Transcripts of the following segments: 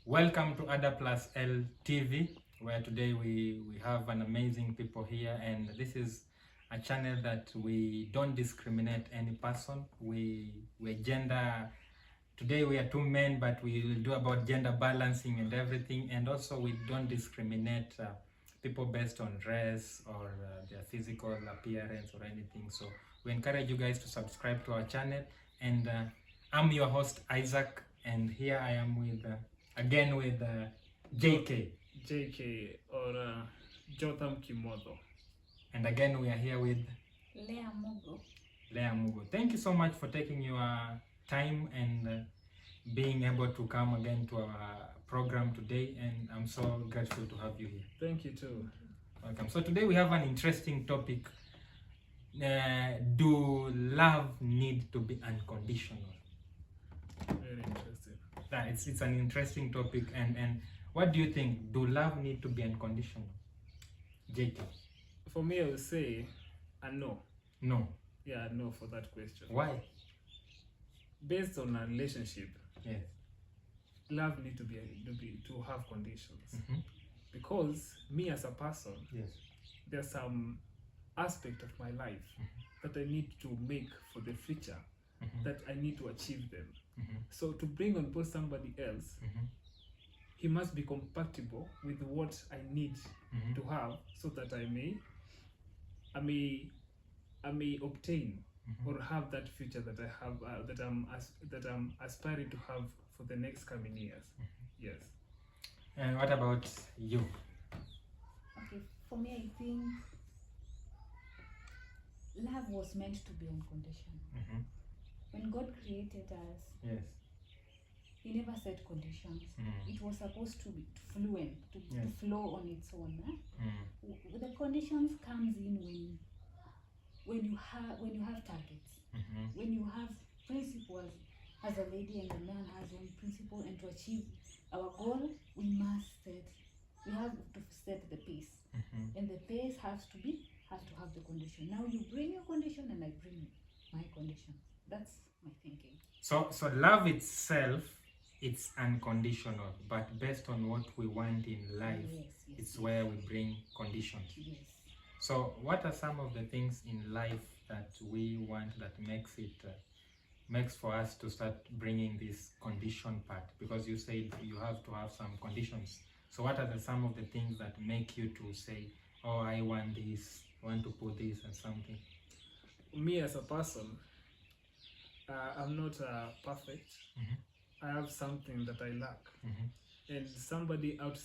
Welcome to Ada Plus L TV, where today we have an amazing people here, and this is a channel that we don't discriminate any person. We're gender. Today we are two men, but we will do about gender balancing and everything, and also we don't discriminate people based on race or their physical appearance or anything. So we encourage you guys to subscribe to our channel, and I'm your host Isaac, and here I am with again with JK. JK or Jotham Kimodo. And again we are here with Lea Mugo. Lea Mugo. Thank you so much for taking your time and being able to come again to our program today, and I'm so grateful to have you here. Thank you too. Welcome. So today we have an interesting topic. Do love need to be unconditional? Very interesting. It's an interesting topic, and what do you think? Do love need to be unconditional? JK. For me, I would say a no. No. Yeah, no for that question. Why? Based on a relationship, Yes. love need to have conditions. Mm-hmm. Because me as a person, Yes. there's some aspect of my life that I need to make for the future, Mm-hmm. that I need to achieve them. Mm-hmm. So to bring on board somebody else, Mm-hmm. he must be compatible with what I need Mm-hmm. to have, so that I may obtain Mm-hmm. or have that future that I have that I'm aspiring to have for the next coming years. Yes. And what about you? Okay, for me, I think love was meant to be unconditional. Mm-hmm. When God created us, Yes. He never set conditions. Mm. It was supposed to be fluent, to Yes. flow on its own. Mm. The conditions comes in when you have targets, Mm-hmm. when you have principles. As a lady and a man has one principle, and to achieve our goal, we have to set the pace. Mm-hmm. And the pace has to have the condition. Now you bring your condition and I bring my condition. That's my thinking. So love itself, it's unconditional, but based on what we want in life, Yes, it's where we bring conditions. yes. So what are some of the things in life that we want that makes for us to start bringing this condition part? Because you said you have to have some conditions. So what are some of the things that make you to say, oh, I want this, I want to put this and something? Me as a person, I'm not perfect. Mm-hmm. I have something that I lack, Mm-hmm. and somebody out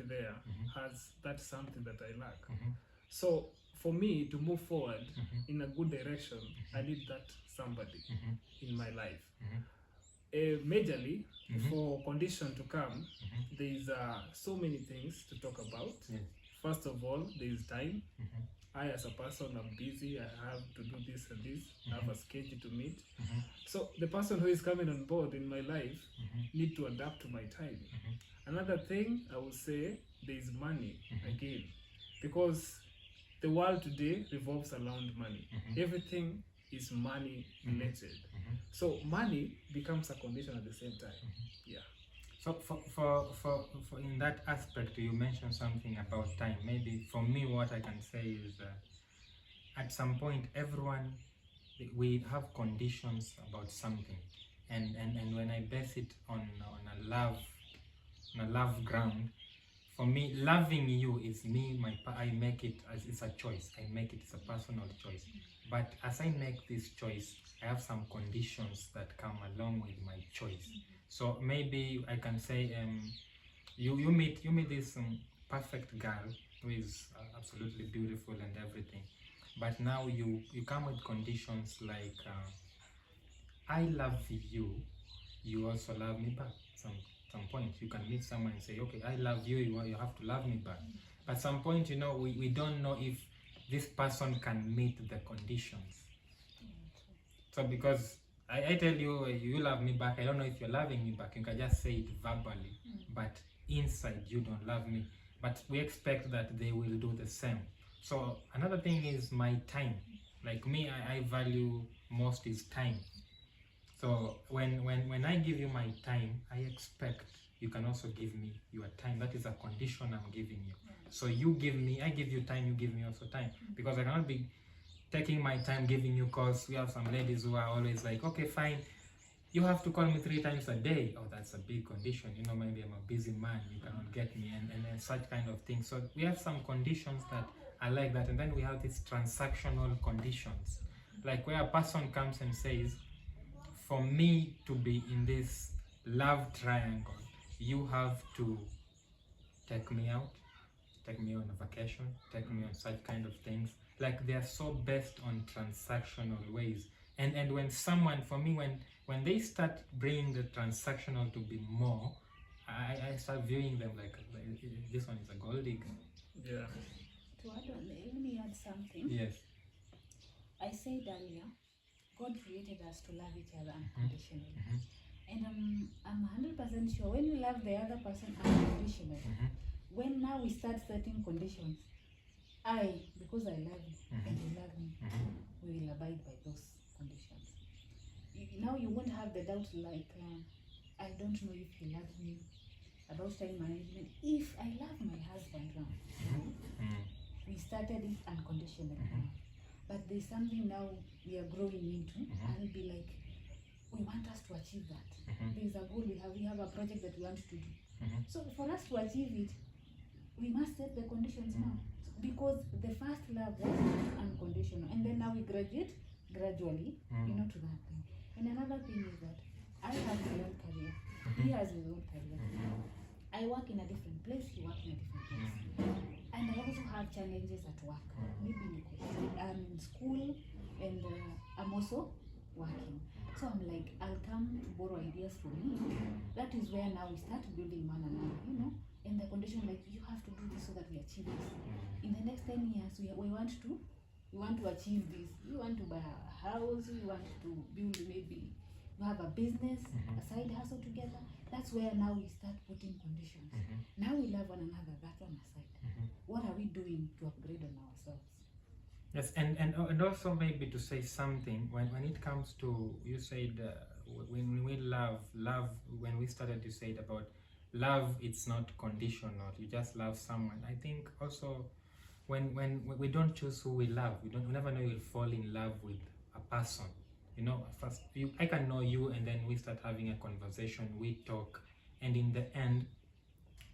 there Mhm. has that something that I lack. Mm-hmm. So for me to move forward Mm-hmm. in a good direction, I need that somebody Mm-hmm. in my life. Mm-hmm. Majorly, Mhm. for condition to come, Mm-hmm. there is so many things to talk about. Yes. First of all, there is time. Mm-hmm. I as a person, I'm busy. I have to do this and this. I have a schedule to meet. Mm-hmm. So the person who is coming on board in my life Mm-hmm. need to adapt to my time. Mhm. Another thing I would say, there is money Mhm. again, because the world today revolves around money. Mhm. Everything is money related. Mhm. So money becomes a condition at the same time. Yeah. So for in that aspect, you mentioned something about time. Maybe for me, what I can say is at some point, everyone, we have conditions about something, and when I base it on a love ground, for me, loving you is me. I make it as it's a choice. I make it as a personal choice. But as I make this choice, I have some conditions that come along with my choice. So maybe I can say, you meet this perfect girl who is absolutely beautiful and everything, but now you come with conditions like, I love you, you also love me back. Some point you can meet someone and say, okay, I love you, you have to love me back. But some point, we don't know if this person can meet the conditions. So because I tell you, you love me back, I don't know if you're loving me back. You can just say it verbally, but inside you don't love me. But we expect that they will do the same. So another thing is my time. Like me, I value most is time. So when I give you my time, I expect you can also give me your time. That is a condition I'm giving you. So you give me, I give you time, you give me also time. Because I cannot be taking my time giving you calls. We have some ladies who are always like, okay, fine, you have to call me 3 times a day. Oh, that's a big condition. You know, maybe I'm a busy man, you cannot get me, and such kind of things. So we have some conditions that I like that. And then we have these transactional conditions, like where a person comes and says, for me to be in this love triangle, you have to take me out, take me on a vacation, take me on such kind of things. Like they are so based on transactional ways. And when someone, for me, when they start bringing the transactional to be more, I start viewing them like this one is a gold digger. Yeah. To add on, let me add something. Yes. I said earlier, God created us to love each other unconditionally. And I'm 100% sure when you love the other person unconditionally, when now we start setting conditions, because I love you and you love me, we will abide by those conditions. Now you won't have the doubt like, I don't know if he loves me, about time management. If I love my husband now, we started it unconditionally now. But there's something now we are growing into, I'll be like, we want us to achieve that. There's a goal we have a project that we want to do. So for us to achieve it, we must set the conditions now. Because the first love was unconditional, and then now we graduate gradually, to that thing. And another thing is that I have my own career. He has his own career. I work in a different place, he works in a different place. And I also have challenges at work. Maybe I'm in school and I'm also working. So I'm like, I'll come to borrow ideas from him. That is where now we start building one another, and the condition like you have to do this so that we achieve this. In the next 10 years, we want to achieve this. We want to buy a house, we want to build, maybe we have a business, a side hustle together. That's where now we start putting conditions. Now we love one another, that one aside. What are we doing to upgrade on ourselves? Yes, and also maybe to say something when it comes to, you said when we love, when we started, you said about love, it's not conditional, you just love someone. I think also when we don't choose who we love, we never know you'll fall in love with a person. First I can know you, and then we start having a conversation, we talk, and in the end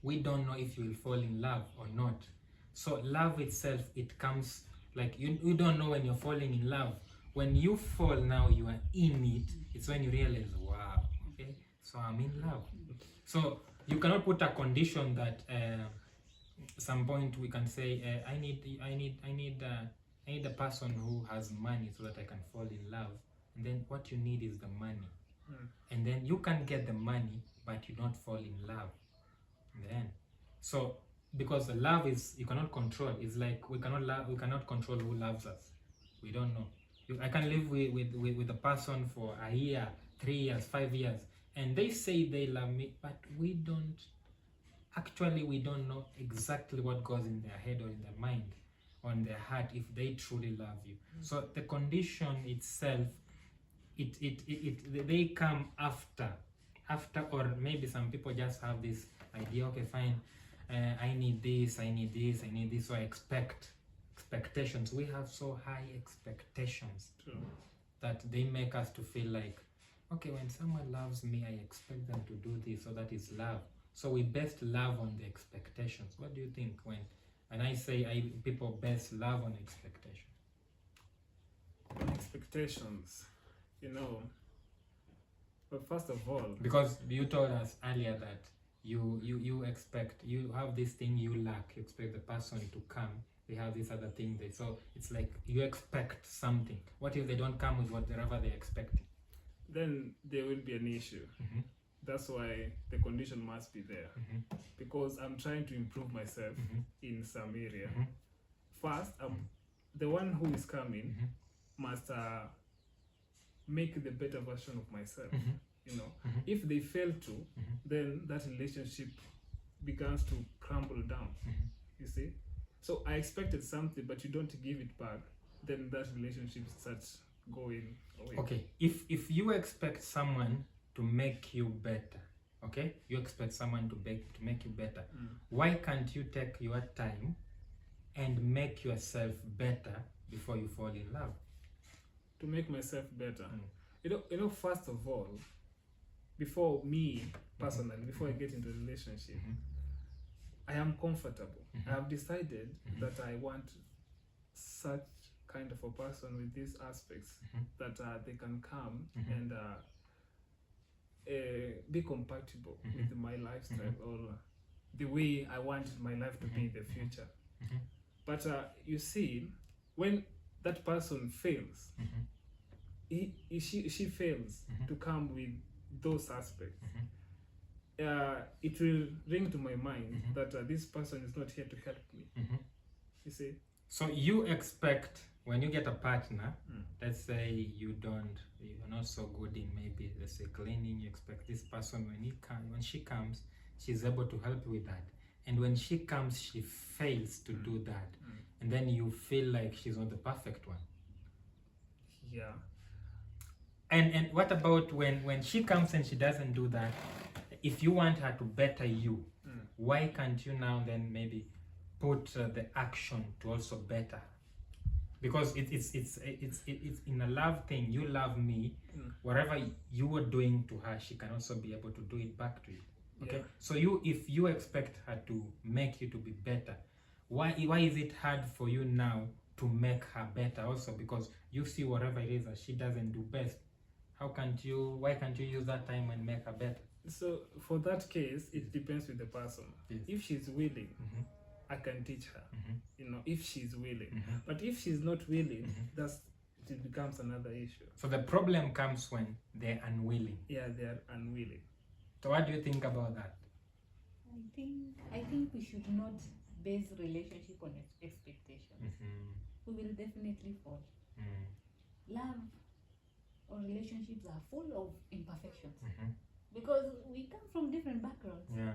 we don't know if you will fall in love or not. So love itself, it comes like you don't know when you're falling in love. When you fall, now you are in it, it's when you realize, wow, okay, so I'm in love. So you cannot put a condition that some point we can say I need a person who has money so that I can fall in love, and then what you need is the money, and then you can get the money but you don't fall in love in the end. So because the love is, you cannot control. It's like we cannot control who loves us. We don't know. I can live with a person for a year, 3 years, 5 years, and they say they love me, but we don't know exactly what goes in their head or in their mind or in their heart, if they truly love you. So the condition itself, they come after, or maybe some people just have this idea, okay, fine, I need this, so I expectations. We have so high expectations that they make us to feel like, okay, when someone loves me, I expect them to do this, so that is love. So we base love on the expectations. What do you think when I say people base love on expectations? Expectations, but first of all, because you told us earlier that you expect, you have this thing you lack, you expect the person to come, they have this other thing, so it's like you expect something. What if they don't come with whatever they expect? Then there will be an issue. That's why the condition must be there, because I'm trying to improve myself in some area. First, the one who is coming must make the better version of myself. If they fail to, then that relationship begins to crumble down. You see, so I expected something, but you don't give it back, then that relationship starts going away. Okay, if you expect someone to make you better, Okay, you expect someone to make you better. Why can't you take your time and make yourself better before you fall in love? To make myself better, you know, first of all, before me personally, before I get into a relationship, I am comfortable. I have decided that I want such kind of a person with these aspects that they can come and be compatible with my lifestyle or the way I want my life to be in the future. But you see, when that person fails, she fails to come with those aspects, it will ring to my mind that this person is not here to help me. You see? So you expect when you get a partner, let's say you're not so good in maybe let's say cleaning, you expect this person when she comes, she's able to help you with that. And when she comes, she fails to do that. And then you feel like she's not the perfect one. Yeah. And what about when she comes and she doesn't do that? If you want her to better you, why can't you now then maybe put the action to also better? Because it's in a love thing. You love me, whatever you were doing to her, she can also be able to do it back to you. Okay, so if you expect her to make you to be better, why is it hard for you now to make her better also? Because you see whatever it is that she doesn't do best, why can't you use that time and make her better? So for that case, it depends with the person. Yes. If she's willing, I can teach her, you know, if she's willing. But if she's not willing, it becomes another issue. So the problem comes when they're unwilling. Yeah, they are unwilling. So what do you think about that? I think we should not base relationship on expectations. We will definitely fall. Love or relationships are full of imperfections because we come from different backgrounds. Yeah.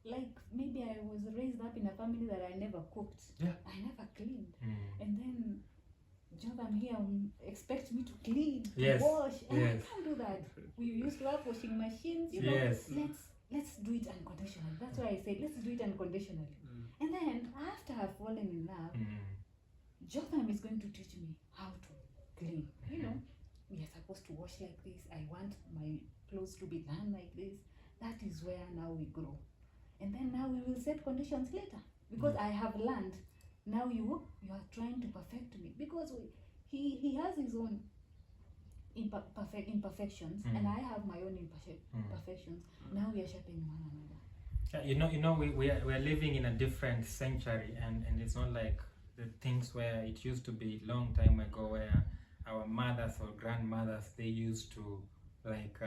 Like maybe I was raised up in a family that I never cooked. Yeah. I never cleaned. And then I'm here, expect me to clean, Yes. to wash, and Yes. I can't do that. We used to have washing machines, you know. Yes. Let's do it unconditionally. That's why I said let's do it unconditionally. And then after I've fallen in love, Jotham is going to teach me how to clean. You know, we are supposed to wash like this. I want my clothes to be done like this. That is where now we grow. And then now we will set conditions later because I have learned. Now you are trying to perfect me because he has his own imperfections and I have my own imperfections. Now we are shaping one another. Yeah, you know, we are living in a different century, and it's not like the things where it used to be long time ago, where our mothers or grandmothers, they used to like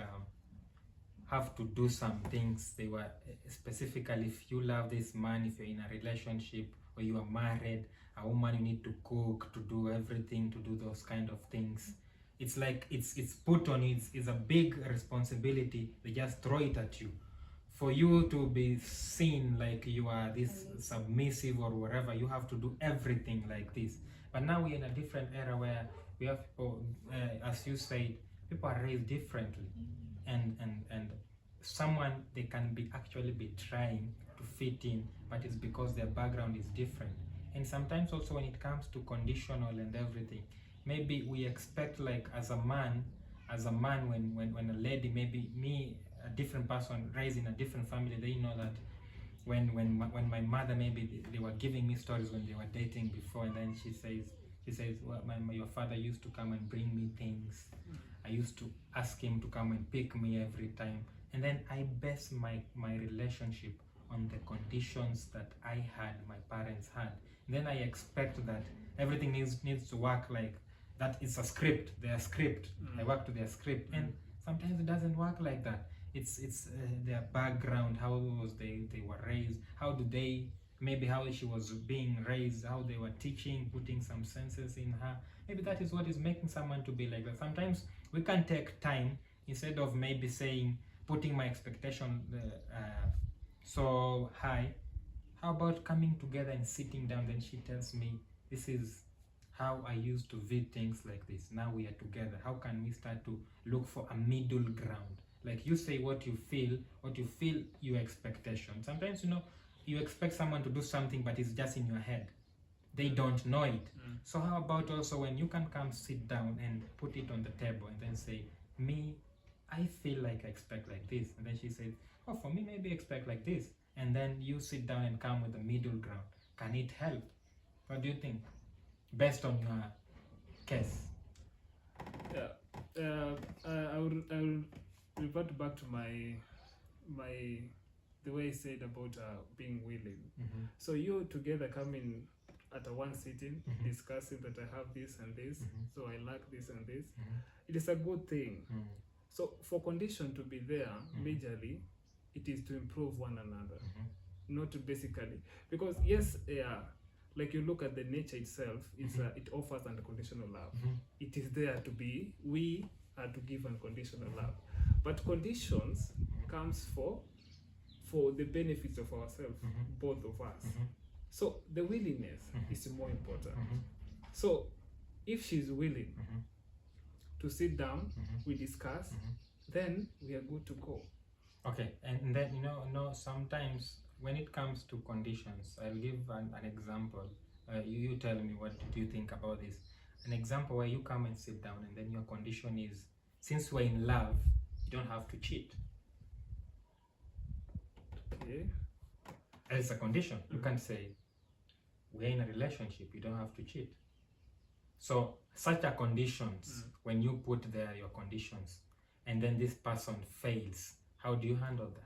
have to do some things. They were specifically, if you love this man, if you're in a relationship or you are married, a woman, you need to cook, to do everything, to do those kind of things. It's like it's put on you. It's a big responsibility. They just throw it at you for you to be seen like you are this submissive or whatever. You have to do everything like this. But now we're in a different era where we have people, as you said, people are raised differently, and someone, they can be actually be trying to fit in, but it's because their background is different. And sometimes also when it comes to conditional and everything, maybe we expect, like as a man, when a lady, maybe me, a different person raised in a different family, they know that when my mother, maybe they were giving me stories when they were dating before, and then she says, well, your father used to come and bring me things. I used to ask him to come and pick me every time. And then I base my relationship on the conditions that I had, my parents had. And then I expect that everything needs to work like that. It's a script, their script. I work to their script. And sometimes it doesn't work like that. It's their background, how they were raised, maybe how she was being raised, how they were teaching, putting some senses in her. Maybe that is what is making someone to be like that. Sometimes we can take time, instead of maybe putting my expectation so high. How about coming together and sitting down? Then she tells me, this is how I used to view things like this. Now we are together. How can we start to look for a middle ground? Like you say what you feel your expectation. Sometimes you expect someone to do something, but it's just in your head. They don't know it. So how about also when you can come sit down and put it on the table and then say, me, I feel like I expect like this, and then she says, oh, for me maybe expect like this, and then you sit down and come with the middle ground. Can it help? What do you think, based on your case? I will revert back to the way I said about being willing. So you together coming at a one sitting, discussing that I have this and this, so I like this and this. It is a good thing. So for condition to be there, majorly, it is to improve one another, not to basically, because yes, like you look at the nature itself, it offers unconditional love. It is there to be, we are to give unconditional love, but conditions comes for the benefits of ourselves, both of us. So the willingness is more important. So if she's willing to sit down, we discuss, then we are good to go. Okay, and then sometimes when it comes to conditions, I'll give an example. You tell me, what do you think about this? An example where you come and sit down, and then your condition is, since we're in love, you don't have to cheat. Okay. As a condition, you can say, we're in a relationship, you don't have to cheat. So such a conditions, when you put there your conditions, and then this person fails, how do you handle that?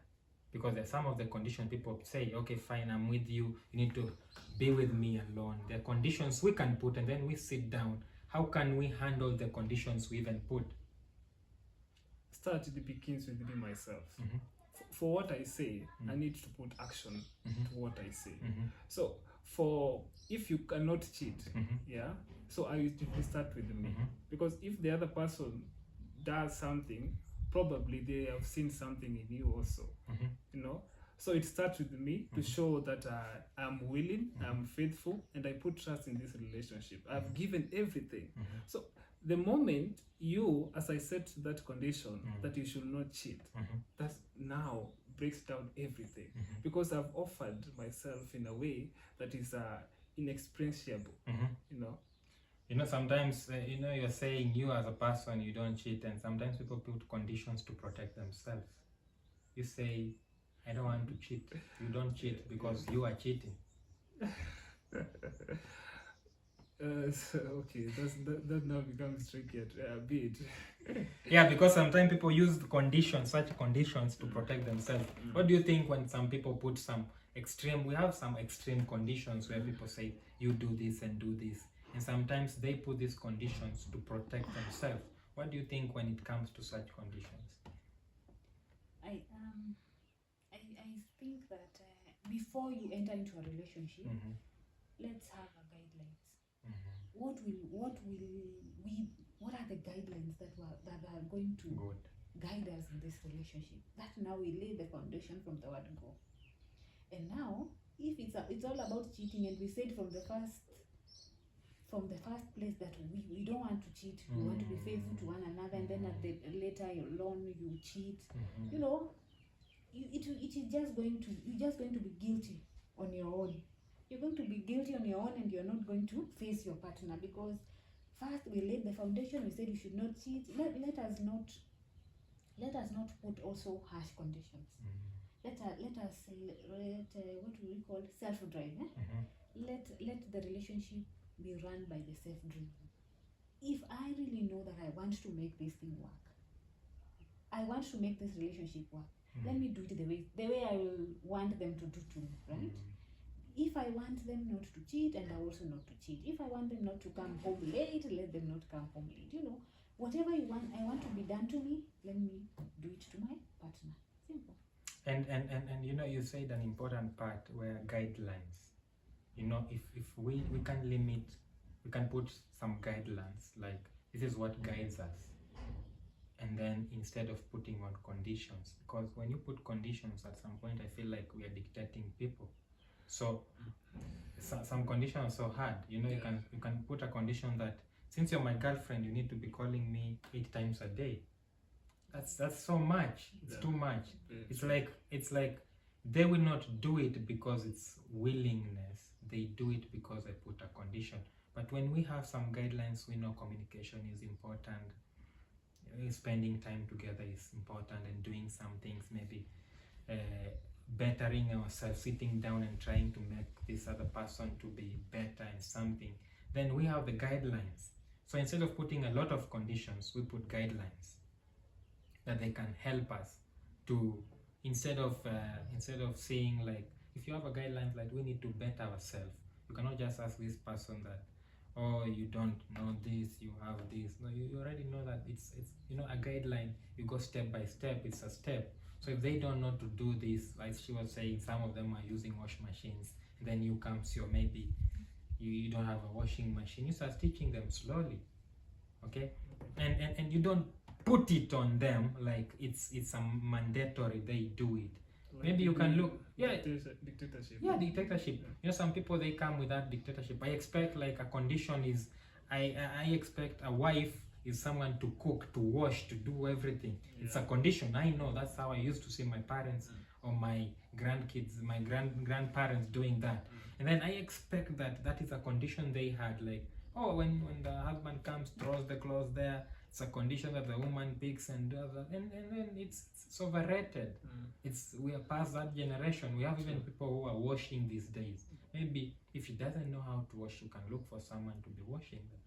Because there's some of the conditions people say, okay, fine, I'm with you, you need to be with me alone. There are conditions we can put, and then we sit down. How can we handle the conditions we even put? Start, it begins with me myself. For what I say, I need to put action to what I say. So if you cannot cheat, so I used to start with me. Because if the other person does something, probably they have seen something in you also. So it starts with me to show that I'm willing, I'm faithful, and I put trust in this relationship. I've given everything. So the moment you, as I set that condition, that you should not cheat, that now breaks down everything. Because I've offered myself in a way that is inexpressible. Sometimes you're saying you as a person, you don't cheat, and sometimes people put conditions to protect themselves. You say, I don't want to cheat. You don't cheat because you are cheating. Okay, that now becomes tricky a bit. Yeah, because sometimes people use such conditions to protect themselves. What do you think when some people put some extreme, we have some extreme conditions where people say, you do this and do this. And sometimes they put these conditions to protect themselves. What do you think when it comes to such conditions? I think that before you enter into a relationship, let's have a guidelines. What are the guidelines that are going to guide us in this relationship? That now we lay the foundation from the word go. And now, if it's all about cheating, and we said from the first place that we don't want to cheat, we want to be faithful to one another, and then at the later alone you cheat. It is just going to, you're just going to be guilty on your own. You're going to be guilty on your own, and you're not going to face your partner, because first we laid the foundation. We said you should not cheat. Let us not put also harsh conditions. Let us say what we call self-drive. Let the relationship be run by the self-driven. If I really know that I want to make this thing work, I want to make this relationship work, let me do it the way I will want them to do to me, right? If I want them not to cheat, and I also not to cheat. If I want them not to come home late, let them not come home late. Whatever I want to be done to me, let me do it to my partner. Simple. And you said an important part where guidelines. If we can limit, we can put some guidelines, like this is what guides us. And then instead of putting on conditions, because when you put conditions, at some point I feel like we are dictating people. So some conditions are so hard. You can put a condition that since you're my girlfriend, you need to be calling me 8 times a day. That's so much. It's too much. Very It's true. like they will not do it because it's willingness. They do it because I put a condition. But when we have some guidelines, we know communication is important. Spending time together is important, and doing some things, maybe bettering ourselves, sitting down and trying to make this other person to be better in something. Then we have the guidelines. So instead of putting a lot of conditions, we put guidelines that they can help us to, instead of saying like, if you have a guideline like we need to better ourselves, you cannot just ask this person that, oh, you don't know this, you have this. No, you already know that it's a guideline. You go step by step. It's a step. So if they don't know to do this, like she was saying, some of them are using wash machines, and then you come, so maybe you don't have a washing machine. You start teaching them slowly, okay? And you don't put it on them like it's a mandatory they do it. Like Maybe you can look, dictatorship. yeah, dictatorship. Some people, they come with that dictatorship. I expect like a condition is, I expect a wife is someone to cook, to wash, to do everything. It's a condition. I know that's how I used to see my parents or my grandkids, my grandparents doing that. And then I expect that is a condition they had, like, oh, when the husband comes, throws the clothes there, it's a condition that the woman picks and does that, and then it's overrated. We are past that generation. We have even people who are washing these days. Maybe if she doesn't know how to wash, you can look for someone to be washing them.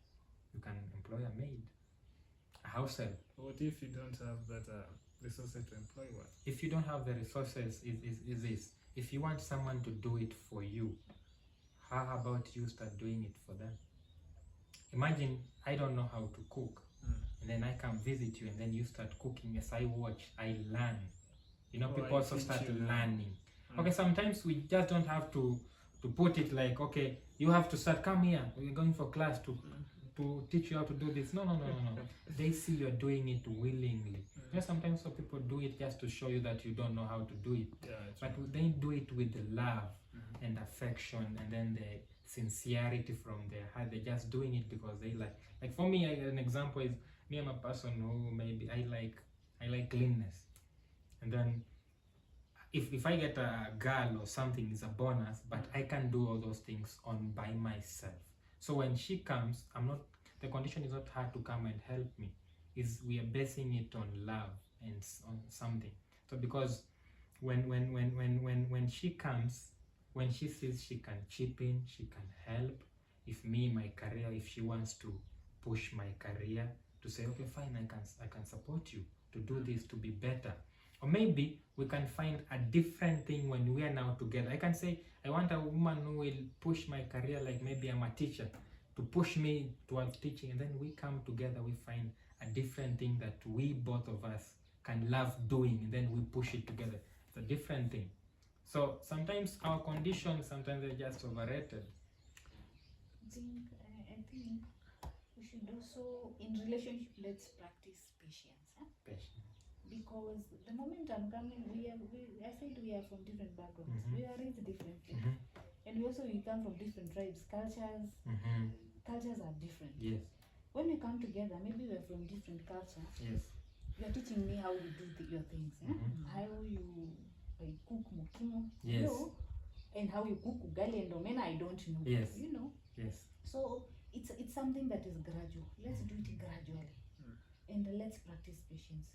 You can employ a maid, a house help. What if you don't have that resources to employ one? If you don't have the resources, is this. If you want someone to do it for you, how about you start doing it for them? Imagine I don't know how to cook, and then I come visit you, and then you start cooking. As I watch, I learn. People also start learning. Okay, sometimes we just don't have to put it like, okay, you have to start, come here, we're going for class to teach you how to do this. No. They see you're doing it willingly. Sometimes some people do it just to show you that you don't know how to do it. But they do it with the love and affection, and then the sincerity from their heart. They're just doing it because they like. Like for me, an example is, me, I'm a person who maybe I like cleanness. And then if I get a girl or something, is a bonus, but I can do all those things by myself. So when she comes, the condition is not her to come and help me. We are basing it on love and on something. So because when she comes, when she sees she can chip in, she can help. If my career, if she wants to push my career, to say, okay, fine, I can support you to do this, to be better. Or maybe we can find a different thing when we are now together. I can say, I want a woman who will push my career, like maybe I'm a teacher, to push me towards teaching. And then we come together, we find a different thing that we both of us can love doing, and then we push it together. It's a different thing. So sometimes our conditions, sometimes they're just overrated. I think we should also, in relationship, let's practice patience. Patience. Because the moment I'm coming, I said we are from different backgrounds. We are raised differently. And we come from different tribes, cultures. Cultures are different. Yes. When we come together, maybe we're from different cultures. Yes. You're teaching me how you do your things. How you cook mokimo. Yes. And how you cook ugali and omena, I don't know. Yes. Yes. So it's something that is gradual. Let's do it gradually. And let's practice patience.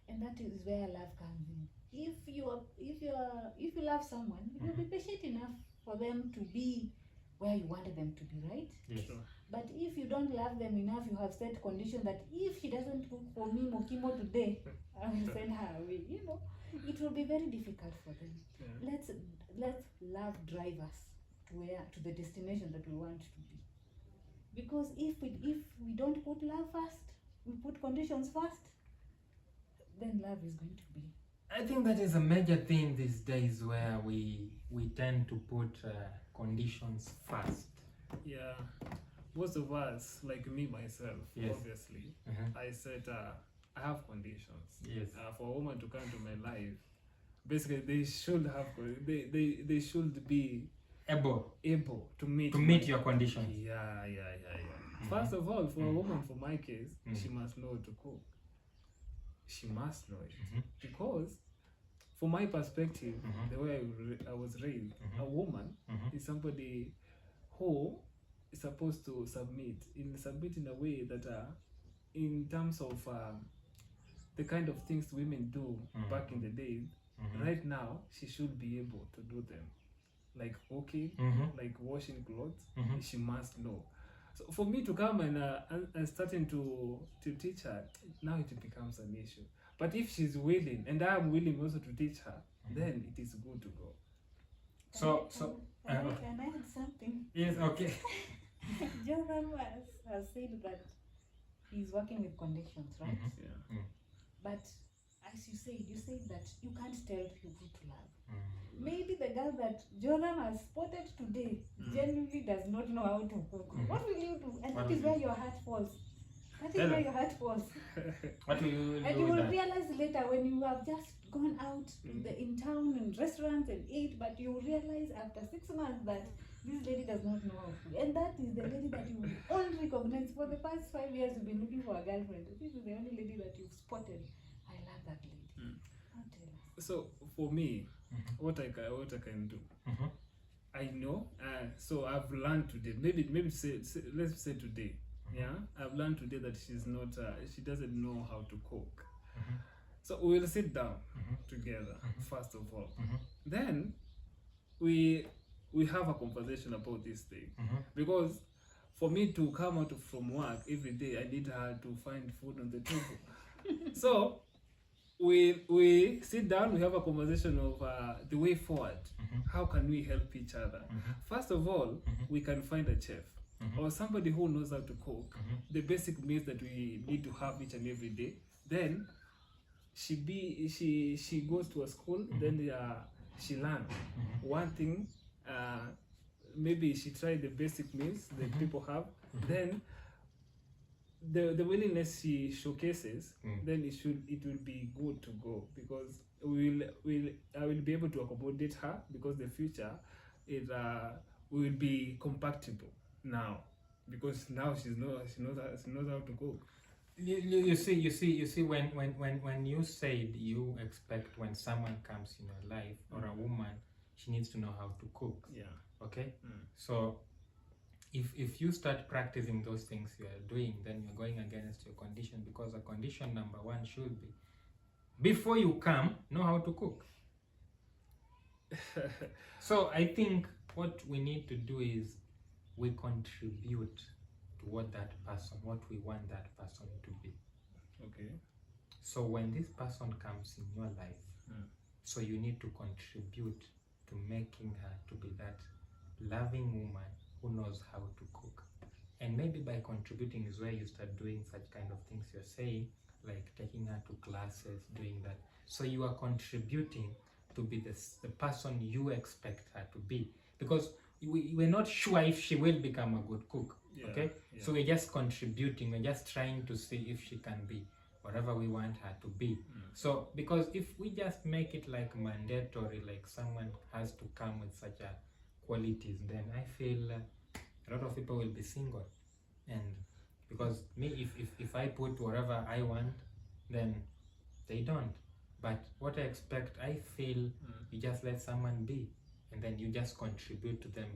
And that is where love comes in. If you love someone, you'll be patient enough for them to be where you wanted them to be, right? Yes. Sure. But if you don't love them enough, you have set condition that if she doesn't cook for me mokimo today, I will send her away. It will be very difficult for them. Let's love drive us to the destination that we want to be. Because if we don't put love first, we put conditions first, then love is going to be. I think that is a major thing these days, where we tend to put conditions first. Yeah, most of us, like me myself, Yes. obviously, I said I have conditions. Yes. For a woman to come to my life, basically they should have they should be Able to meet your conditions. Yeah. First of all, for a woman, for my case, she must know to cook. she must know it. Because from my perspective, the way I was raised, a woman is somebody who is supposed to submit in a way that in terms of the kind of things women do back in the days, right now she should be able to do them, like cooking, like washing clothes. She must know. So for me to come and starting to teach her, now it becomes an issue. But if she's willing, and I am willing also to teach her, then it is good to go. Can I add something? Yes, okay. Joram has said that he's working with conditions, right? Yeah. But as you said that you can't tell people to love. Maybe the girl that Joram has spotted today genuinely does not know how to cook. What will you do? And that is where your heart falls. That is where your heart falls. What will you do? And you will realize later when you have just gone out in town and restaurants and eat, but you will realize after 6 months that this lady does not know how to cook. And that is the lady that you will only recognize. For the past 5 years you've been looking for a girlfriend. This is the only lady that you've spotted. I love that lady. I'll tell her. So for me, what I can do, I know. So I've learned today. Maybe let's say today. Yeah, I've learned today that she's not. She doesn't know how to cook. So we will sit down together first of all. Then we have a conversation about this thing, because for me to come out from work every day, I need her to find food on the table. So we sit down, we have a conversation of the way forward. How can we help each other? First of all, we can find a chef or somebody who knows how to cook the basic meals that we need to have each and every day. Then she goes to a school. Then she learns one thing. Maybe she tried the basic meals that people have. Then the willingness she showcases, then it will be good to go, because I will be able to accommodate her, because the future is will be compatible now, because now she knows how to cook. You see when you said you expect when someone comes in your life, or a woman, she needs to know how to cook. Yeah. Okay. So if you start practicing those things you are doing, then you're going against your condition, because a condition number one should be, before you come, know how to cook. So I think what we need to do is we contribute to what we want that person to be. Okay. So when this person comes in your life, so you need to contribute to making her to be that loving woman who knows how to cook. And maybe by contributing is where you start doing such kind of things you're saying, like taking her to classes, doing that. So you are contributing to be the person you expect her to be, because we're not sure if she will become a good cook. Okay. So we're just contributing, we're just trying to see if she can be whatever we want her to be. So because if we just make it like mandatory, like someone has to come with such a qualities, then I feel a lot of people will be single. And because me, if I put whatever I want, then they don't. But what I expect, I feel you just let someone be, and then you just contribute to them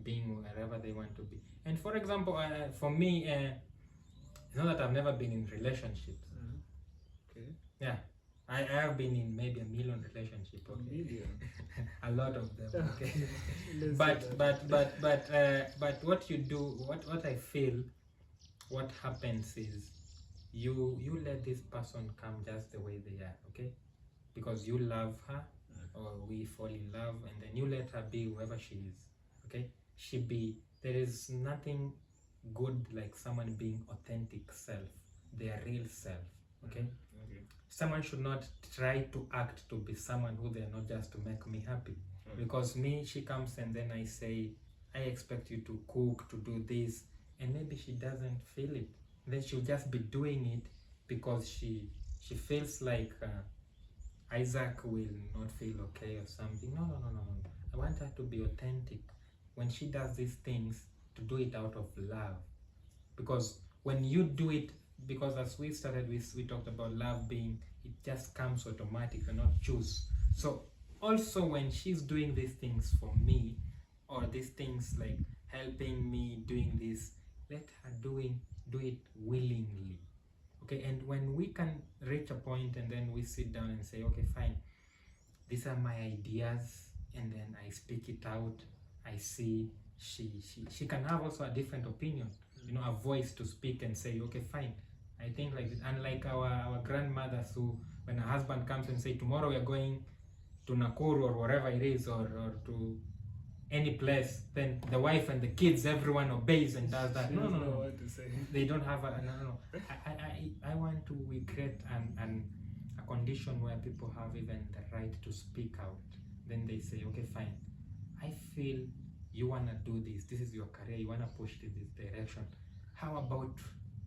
being wherever they want to be. And for example, for me, it's not that I've never been in relationships. Okay. Yeah, I have been in maybe a million relationships. Okay? A million. A lot of them. Okay. Let's but what you do, what I feel, what happens is you let this person come just the way they are. Okay, because you love her, or we fall in love, and then you let her be whoever she is. Okay, there is nothing good like someone being authentic self, their real self. Okay. Someone should not try to act to be someone who they're not, just to make me happy. Because she comes and then I say, I expect you to cook, to do this, and maybe she doesn't feel it. Then she'll just be doing it because she feels like Isaac will not feel okay or something. No. I want her to be authentic. When she does these things, to do it out of love. Because when you do it because as we started, we talked about love being, it just comes automatic, you not choose. So also when she's doing these things for me, or these things like helping me doing this, let her do it willingly. Okay, and when we can reach a point and then we sit down and say, okay, fine, these are my ideas, and then I speak it out, I see she can have also a different opinion, you know, a voice to speak and say, okay, fine, I think like this. Unlike our grandmothers who, when a husband comes and say, tomorrow we are going to Nakuru or wherever it is, or to any place, then the wife and the kids, everyone obeys and does that. No. What to say. They don't have a no. I want to we create a condition where people have even the right to speak out. Then they say, okay, fine, I feel you want to do this. This is your career. You want to push it this direction. How about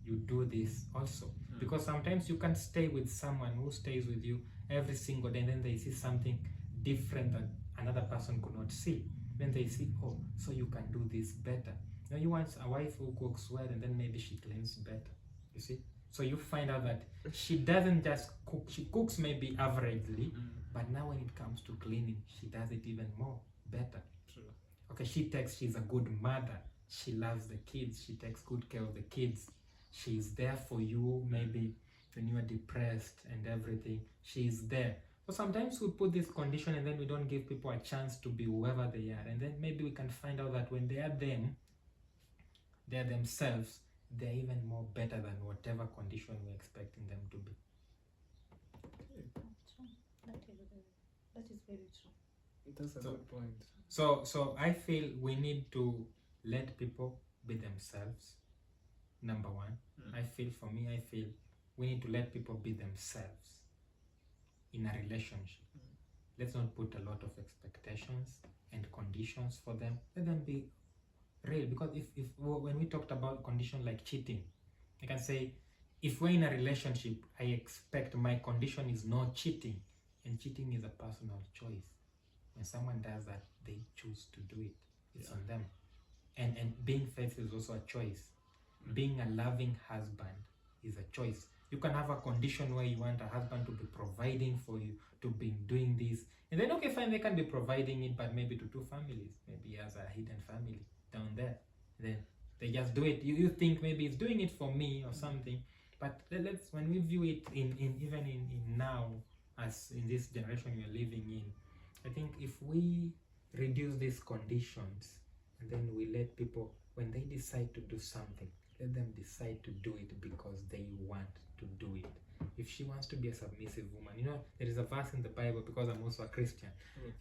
you do this also? Because sometimes you can stay with someone who stays with you every single day, and then they see something different that another person could not see. Then they see, oh, so you can do this better. Now you want a wife who cooks well, and then maybe she cleans better. You see? So you find out that she doesn't just cook, she cooks maybe averagely, but now when it comes to cleaning, she does it even more better. True. Okay, she's a good mother. She loves the kids. She takes good care of the kids. She's there for you maybe when you are depressed and everything. She's there. So sometimes we put this condition and then we don't give people a chance to be whoever they are. And then maybe we can find out that when they are them, they are themselves, they're even more better than whatever condition we're expecting them to be. True. That is very true. That's a good point. So I feel we need to let people be themselves. Number one. I feel we need to let people be themselves in a relationship. Let's not put a lot of expectations and conditions for them. Let them be real. Because if when we talked about condition like cheating, I can say, if we're in a relationship, I expect my condition is no cheating, and cheating is a personal choice. When someone does that, they choose to do it. It's on them. And being faithful is also a choice. Being a loving husband is a choice. You can have a condition where you want a husband to be providing for you, to be doing this, and then okay, fine, they can be providing it, but maybe to two families. Maybe he has a hidden family down there. Then they just do it. You think maybe he's doing it for me or something, but let's, when we view it even in now, as in this generation we are living in, I think if we reduce these conditions and then we let people, when they decide to do something, let them decide to do it because they want to do it. If she wants to be a submissive woman, you know, there is a verse in the Bible, because I'm also a Christian.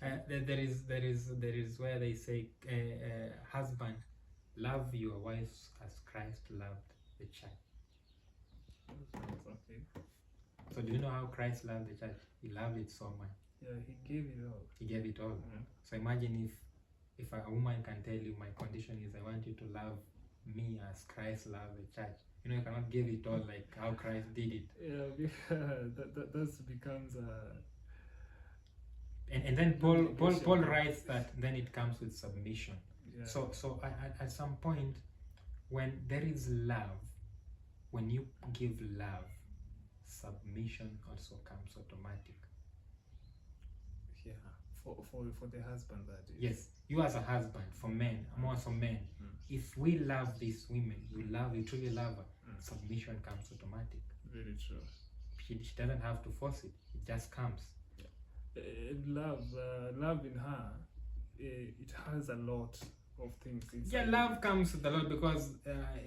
There is where they say, husband, love your wives as Christ loved the church. Okay. So do you know how Christ loved the church? He loved it so much. Yeah, he gave it all. He gave it all. So imagine if a woman can tell you, my condition is I want you to love me as Christ loved the church. You know, you cannot give it all like how Christ did it. Yeah, that becomes and then Paul writes that then it comes with submission. Yeah. So at some point, when there is love, when you give love, submission also comes automatic. Yeah, for the husband, that is. Yes, you as a husband, for men, more for men, if we love these women, you truly love her, submission comes automatic. Very true. She doesn't have to force it, it just comes. Love in her, it has a lot of things inside. Yeah, love comes with a lot, because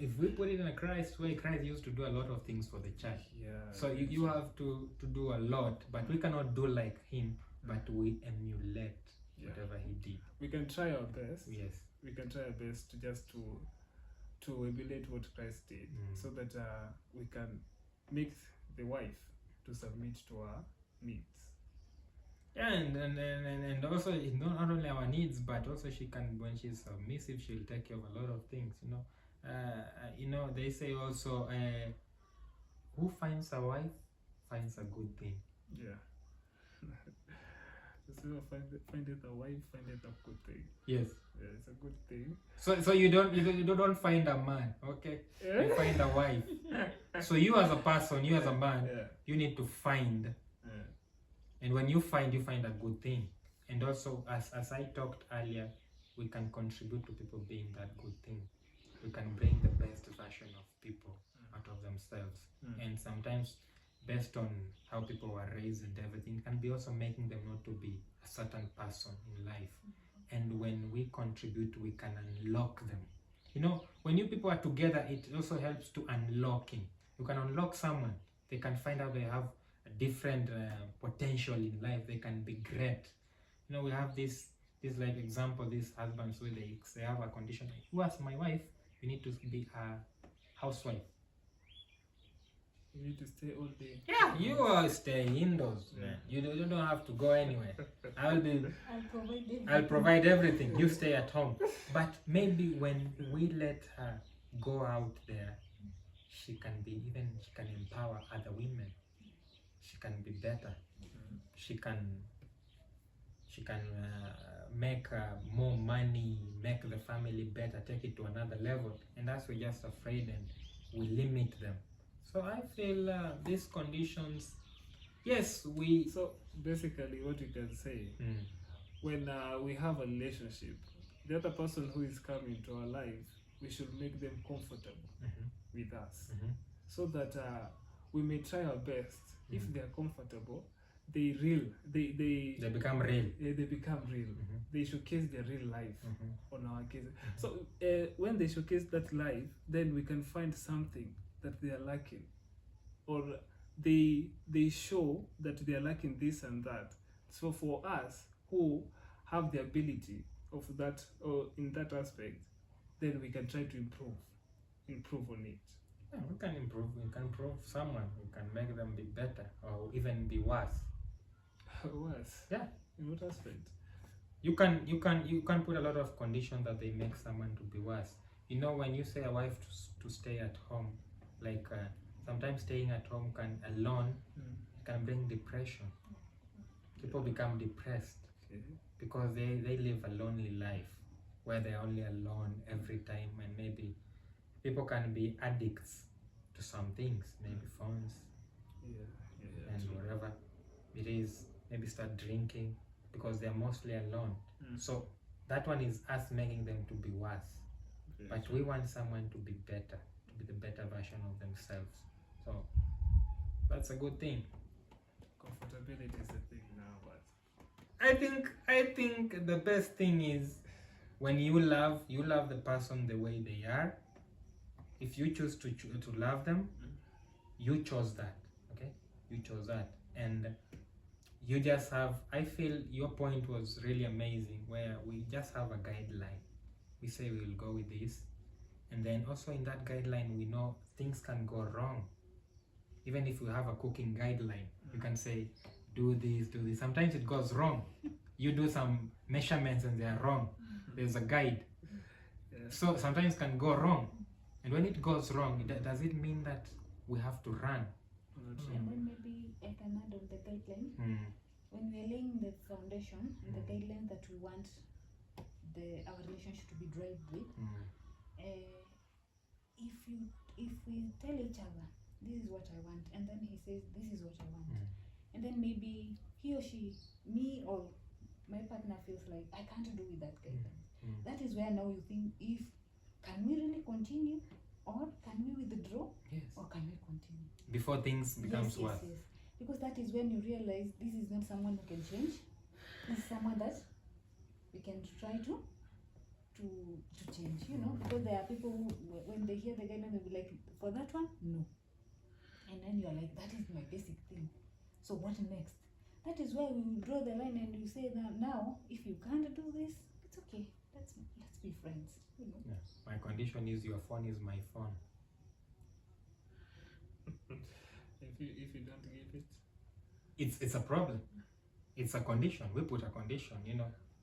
if we put it in a Christ way, Christ used to do a lot of things for the church. Yeah. So you have to do a lot, but we cannot do like him, but we emulate whatever he did. We can try our best. Yes. We can try our best to emulate what Christ did, so that we can make the wife to submit to our needs. Yeah, and also not only our needs, but also she can, when she's submissive, she'll take care of a lot of things. You know, they say also, who finds a wife finds a good thing. Yeah. So find it a wife, find it a good thing. Yes. Yeah, it's a good thing. So you don't find a man, okay? You find a wife. So you as a person, you as a man, Yeah. you need to find, and when you find a good thing. And also, as I talked earlier, we can contribute to people being that good thing. We can bring the best version of people out of themselves. And sometimes, based on how people were raised and everything, can be also making them not to be a certain person in life. And when we contribute, we can unlock them. You know, when you people are together, it also helps to unlocking. You can unlock someone. They can find out they have a different potential in life. They can be great. You know, we have this like example, these husbands where they have a condition like, you as my wife, you need to be a housewife. You need to stay all day. Yeah, you are staying indoors, man. You don't have to go anywhere. I'll provide everything. You stay at home. But maybe when we let her go out there, she can empower other women. She can be better. She can make more money, make the family better, take it to another level. And that's, we're just afraid and we limit them. So I feel these conditions, yes, we. So basically, what you can say, when we have a relationship, the other person who is coming to our life, we should make them comfortable with us, so that we may try our best. If they are comfortable, they become real. They become real. They showcase their real life on our cases. So when they showcase that life, then we can find something that they are lacking, or they show that they are lacking this and that. So for us who have the ability of that, or in that aspect, then we can try to improve on it. Yeah, we can improve someone. We can make them be better or even be worse. Worse? Yeah. In what aspect? You can put a lot of conditions that they make someone to be worse. You know, when you say a wife to stay at home, like sometimes staying at home alone can bring depression. People become depressed because they live a lonely life where they're only alone every time, and maybe people can be addicts to some things, maybe phones and true. whatever it is. Maybe start drinking because they're mostly alone. So that one is us making them to be worse. But we want someone to be better, to be the better version of themselves. So that's a good thing. Comfortability is the thing now, but I think the best thing is when you love the person the way they are. If you choose to love them, you chose that. Okay, you chose that, and you just have. I feel your point was really amazing, where we just have a guideline. We say we will go with this, and then also in that guideline we know things can go wrong. Even if you have a cooking guideline, you can say do this. Sometimes it goes wrong. You do some measurements and they are wrong. There's a guide. So sometimes it can go wrong. And when it goes wrong, does it mean that we have to run? And then maybe I can add on the guideline. When we are laying the foundation and the guideline that we want our relationship to be driven with, if we tell each other, this is what I want, and then he says, this is what I want, and then maybe he or she, me or my partner feels like I can't do with that guideline. That is where now you think, can we really continue, or can we withdraw, or can we continue before things becomes worse? Yes. Because that is when you realize this is not someone who can change. This is someone that we can try to change, because there are people who, when they hear the guideline, they'll be like, for that one, no. And then you're like, that is my basic thing. So what next? That is where we will draw the line and you say that now, if you can't do this, it's okay. Let's be friends. Yeah. My condition is your phone is my phone. if you don't give it, it's a problem. It's a condition. We put a condition.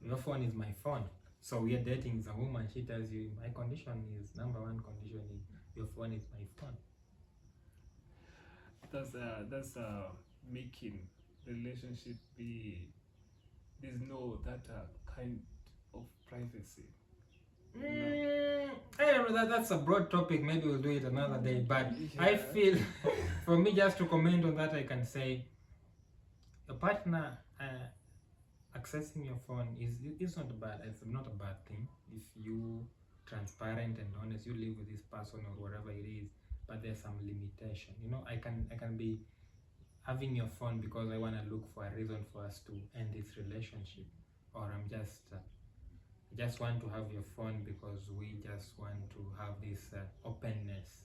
Your phone is my phone. So we are dating a woman. She tells you my condition is number one condition is your phone is my phone. That's making the relationship be. There's no that kind of privacy. I don't don't know, that's a broad topic. Maybe we'll do it another day. But I Yeah. feel, for me, just to comment on that, I can say, a partner accessing your phone is not bad. It's not a bad thing if you transparent and honest. You live with this person or whatever it is, but there's some limitation. You know, I can be having your phone because I want to look for a reason for us to end this relationship, or I'm just want to have your phone because we just want to have this openness.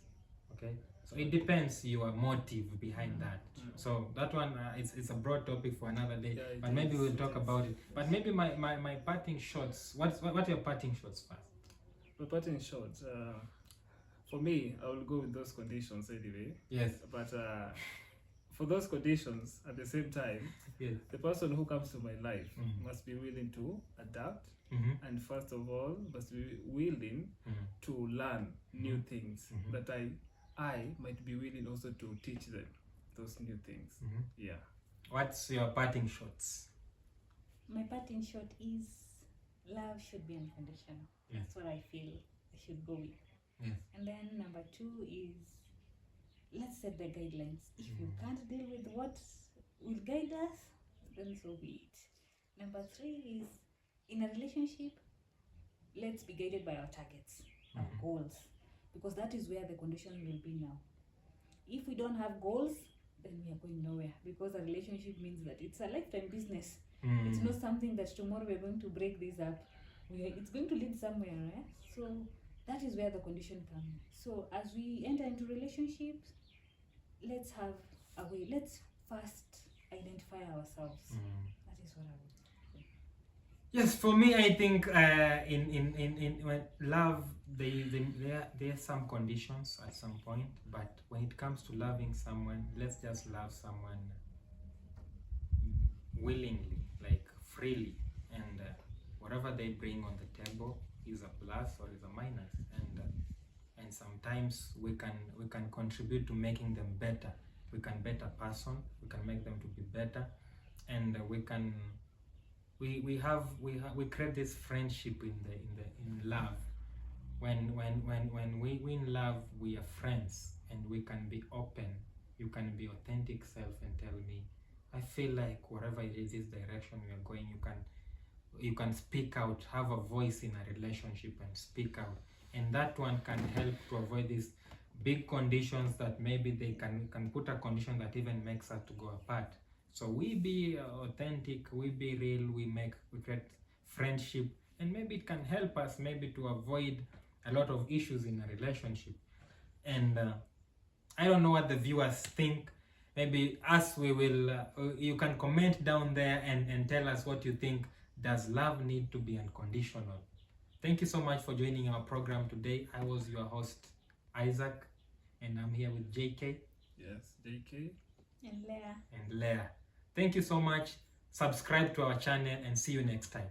Okay, so it depends your motive behind that. So that one it's a broad topic for another day, Yeah, but maybe we'll talk is. about it. But maybe my parting shots, what are your parting shots first? My parting shot, for me, I will go with those conditions anyway. Yes. But for those conditions, at the same time, Yes. the person who comes to my life Mhm. must be willing to adapt, Mm-hmm. and first of all, must be willing Mm-hmm. to learn new Mhm. things Mhm. that I might be willing also to teach them those new things. Mm-hmm. Yeah. What's your parting shots? My parting shot is love should be unconditional. Yeah. That's what I feel I should go with. Yes. And then number 2 is let's set the guidelines. If you Mhm. can't deal with what will guide us, then so be it. Number 3 is in a relationship, let's be guided by our targets, our Mhm. goals, because that is where the condition will be now. If we don't have goals, then we are going nowhere, because a relationship means that it's a lifetime business. It's not something that tomorrow we're going to break this up. It's going to lead somewhere, right? So that is where the condition comes. So as we enter into relationships, let's have a way. Let's first identify ourselves. That is what I would say. Yes, for me, I think in when love, there are some conditions at some point, but when it comes to loving someone, let's just love someone willingly, like freely, and whatever they bring on the table is a plus or is a minus, and sometimes we can contribute to making them better. We can better person. We can make them to be better, and we can. We create this friendship in love. When we in love, we are friends, and we can be open. You can be authentic self and tell me, I feel like whatever it is, this direction we are going, you can speak out, have a voice in a relationship and speak out, and that one can help to avoid these big conditions that maybe they can put a condition that even makes us to go apart. So we be authentic, we be real, we create friendship, and maybe it can help us maybe to avoid a lot of issues in a relationship. And I don't know what the viewers think. Maybe we will you can comment down there and tell us what you think. Does love need to be unconditional? Thank you so much for joining our program today. I was your host, Isaac, and I'm here with JK. Yes, JK. And Leah. And Leah. Thank you so much. Subscribe to our channel and see you next time.